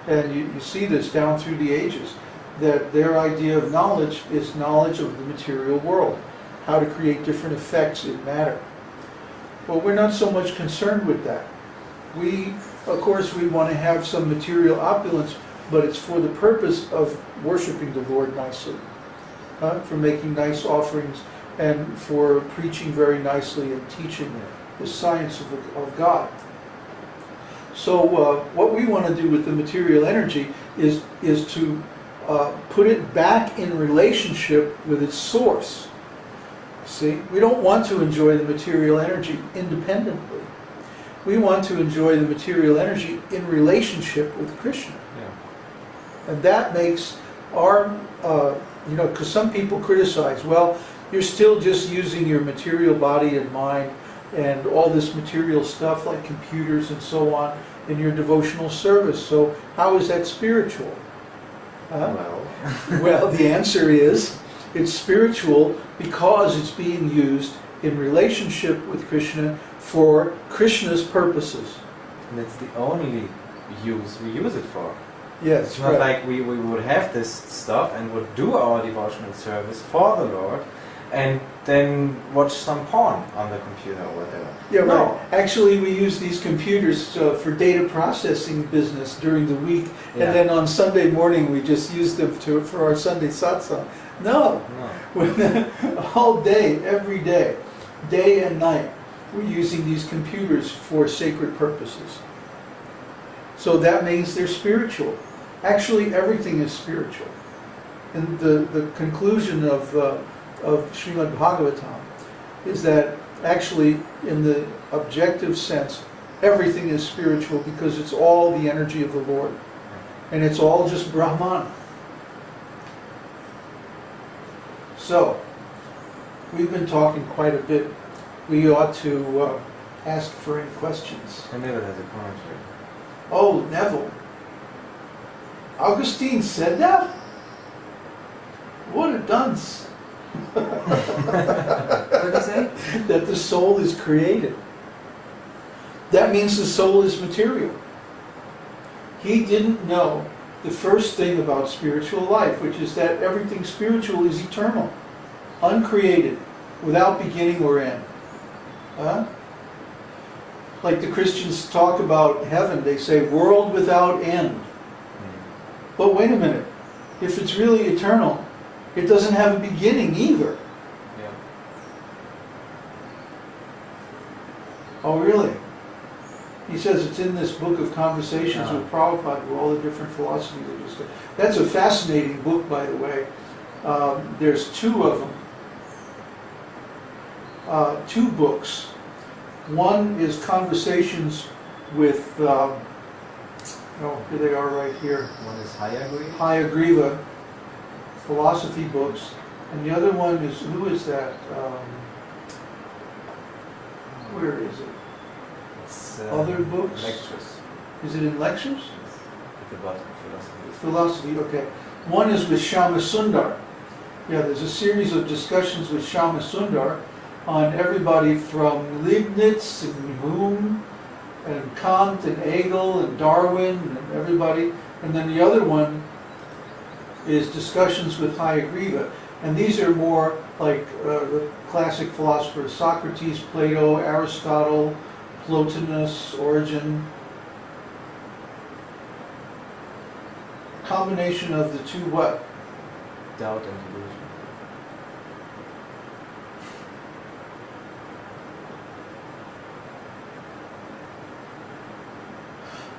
And you see this down through the ages, that their idea of knowledge is knowledge of the material world, how to create different effects in matter. Well, we're not so much concerned with that. Of course, we want to have some material opulence, but it's for the purpose of worshiping the Lord nicely, for making nice offerings, and for preaching very nicely and teaching the science of God. So what we want to do with the material energy is to put it back in relationship with its source. See, we don't want to enjoy the material energy independently. We want to enjoy the material energy in relationship with Krishna. Yeah. And that makes our, because some people criticize, well, you're still just using your material body and mind and all this material stuff like computers and so on in your devotional service. So how is that spiritual? Well, the answer is it's spiritual because it's being used in relationship with Krishna for Krishna's purposes. And it's the only use we use it for. Yes, it's not like we would have this stuff and would do our devotional service for the Lord and then watch some porn on the computer or whatever. Yeah, right. Actually, we use these computers for data processing business during the week, and then on Sunday morning we just use them for our Sunday satsang. No. All day, every day, day and night, we're using these computers for sacred purposes. So that means they're spiritual. Actually, everything is spiritual. And the conclusion of Srimad Bhagavatam is that actually, in the objective sense, everything is spiritual because it's all the energy of the Lord. And it's all just Brahman. So, we've been talking quite a bit. We ought to ask for any questions. And Neville has a commentary. Oh, Neville. Augustine said that? What a dunce. What did he say? That the soul is created. That means the soul is material. He didn't know the first thing about spiritual life, which is that everything spiritual is eternal, uncreated, without beginning or end. Like the Christians talk about heaven, they say world without end. But wait a minute, if it's really eternal, it doesn't have a beginning either. Yeah. Oh, really? He says it's in this book of conversations with Prabhupada where all the different philosophies are discussed. That's a fascinating book, by the way. There's two of them. Two books. One is Conversations with, here they are right here. One is Hayagriva. Hayagriva, philosophy books. And the other one is, who is that? Where is it? It's, other books? Lectures. Is it in lectures? At the bottom, philosophy. Philosophy, okay. One is with Shama Sundar. Yeah, there's a series of discussions with Shama Sundar on everybody from Leibniz and Hume and Kant and Hegel and Darwin and everybody. And then the other one is discussions with Hayagriva. And these are more like the classic philosophers, Socrates, Plato, Aristotle, Plotinus, Origen. Combination of the two what? Doubt and delusion.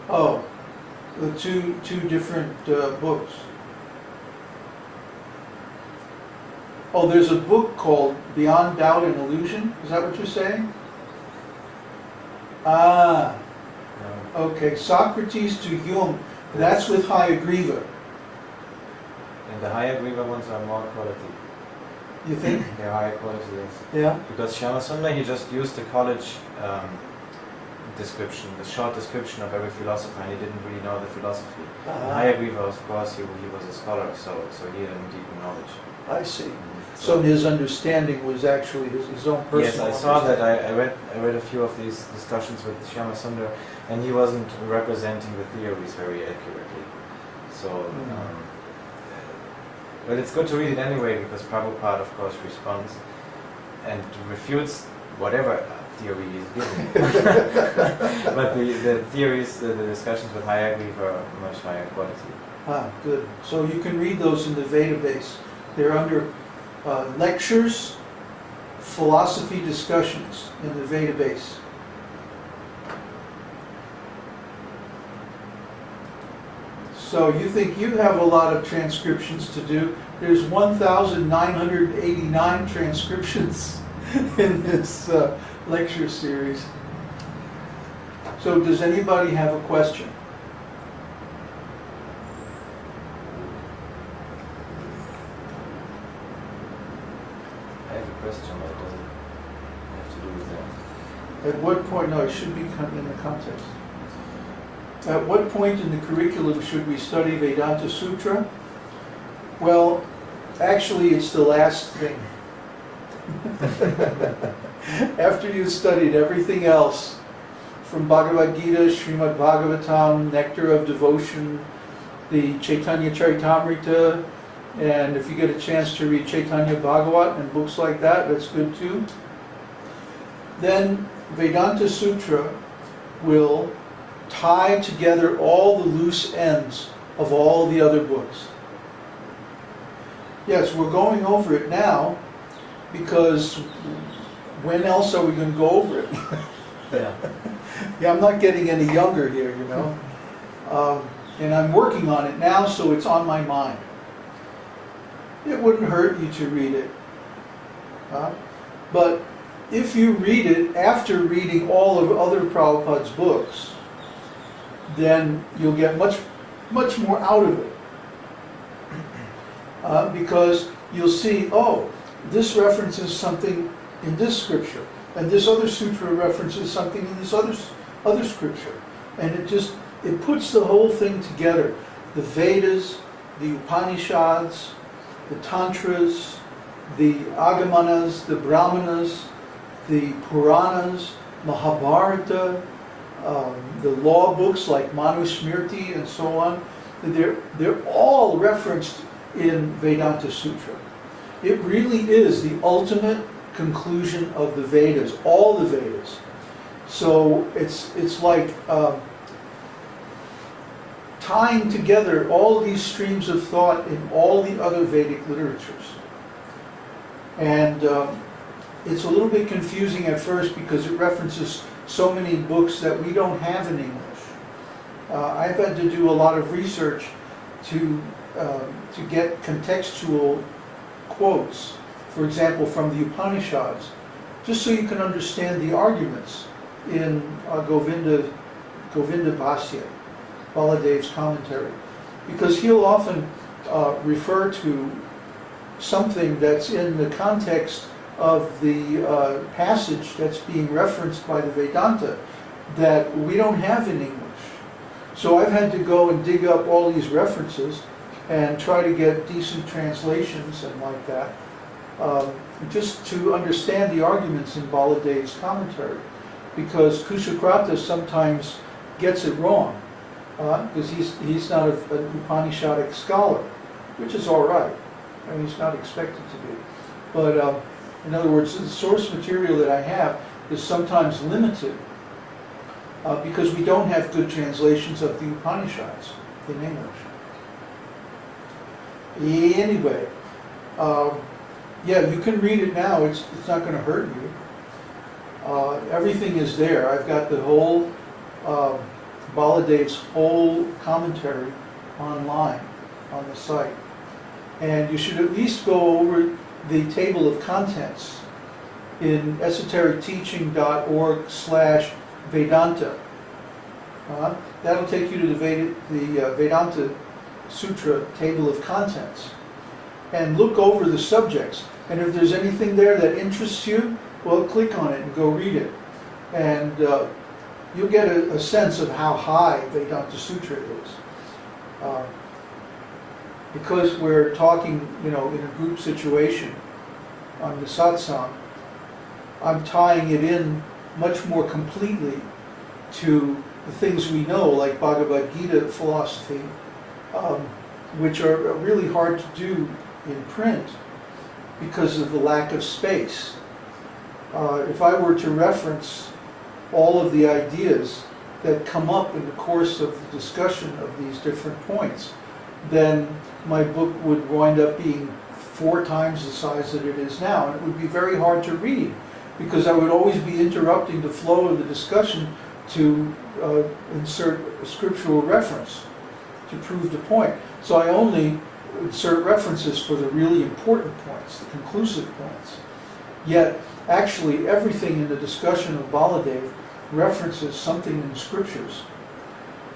Oh, the two different books. Oh, there's a book called Beyond Doubt and Illusion. Is that what you're saying? Ah, No. okay. Socrates to Hume. That's with Hayagriva. And the Hayagriva ones are more quality. You think? They're higher quality, yes. Yeah. Because Shamasundar, he just used the college description, the short description of every philosopher, and he didn't really know the philosophy. And Hayagriva, of course, he was a scholar, so he had a deeper knowledge. I see. So his understanding was actually his own personal. Yes, I saw that. I read a few of these discussions with Shyama Sundar, and he wasn't representing the theories very accurately. So, but it's good to read it anyway, because Prabhupada, of course, responds and refutes whatever theory is given. But the theories, the discussions with Hayagriva are much higher quality. Ah, good. So you can read those in the Veda base. They're under lectures, philosophy discussions in the Veda base. So you think you have a lot of transcriptions to do. There's 1,989 transcriptions in this lecture series. So does anybody have a question? I have a question, but it doesn't have to do with that. At what point, no, it should be in the context. At what point in the curriculum should we study Vedānta-sūtra? Well, actually it's the last thing. After you've studied everything else, from Bhagavad Gita, Srimad Bhagavatam, Nectar of Devotion, the Chaitanya Charitamrita, and if you get a chance to read Chaitanya Bhagavat and books like that, that's good too. Then Vedānta-sūtra will tie together all the loose ends of all the other books. Yes, we're going over it now because when else are we going to go over it? Yeah. Yeah, I'm not getting any younger here, you know. And I'm working on it now, so it's on my mind. It wouldn't hurt you to read it. But if you read it after reading all of other Prabhupada's books, then you'll get much more out of it. Because you'll see, oh, this references something in this scripture, and this other sutra references something in this other scripture. And it puts the whole thing together. The Vedas, the Upanishads, the Tantras, the Agamanas, the Brahmanas, the Puranas, Mahabharata, the law books like Manusmriti and so on, they're all referenced in Vedānta-sūtra. It really is the ultimate conclusion of the Vedas, all the Vedas. So it's like tying together all these streams of thought in all the other Vedic literatures. And it's a little bit confusing at first because it references so many books that we don't have in English. I've had to do a lot of research to get contextual quotes, for example, from the Upanishads, just so you can understand the arguments in Govinda Bhasya, Baladev's commentary. Because he'll often refer to something that's in the context of the passage that's being referenced by the Vedanta that we don't have in English. So I've had to go and dig up all these references and try to get decent translations and like that, just to understand the arguments in Baladev's commentary. Because Kushakrata sometimes gets it wrong, because he's not an Upanishadic scholar, which is all right. I mean, he's not expected to be. But in other words, the source material that I have is sometimes limited because we don't have good translations of the Upanishads in English. Anyway, yeah, you can read it now. It's not going to hurt you. Everything is there. I've got the whole Baladev's whole commentary online on the site. And you should at least go over the table of contents in esotericteaching.org/Vedanta. That'll take you to the Vedānta-sūtra table of contents. And look over the subjects. And if there's anything there that interests you, well, click on it and go read it. And you'll get a sense of how high Vedānta-sūtra is. because we're talking, in a group situation on the satsang, I'm tying it in much more completely to the things we know, like Bhagavad Gita philosophy, which are really hard to do in print because of the lack of space. If I were to reference all of the ideas that come up in the course of the discussion of these different points, then my book would wind up being 4 times the size that it is now, and it would be very hard to read because I would always be interrupting the flow of the discussion to insert a scriptural reference to prove the point. So I only insert references for the really important points, the conclusive points. Yet, actually, everything in the discussion of Baladev references something in the scriptures.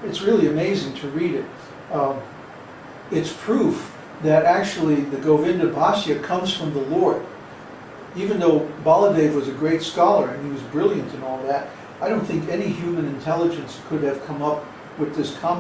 It's really amazing to read it. It's proof that actually the Govinda Bhashya comes from the Lord. Even though Baladev was a great scholar and he was brilliant and all that, I don't think any human intelligence could have come up with this commentary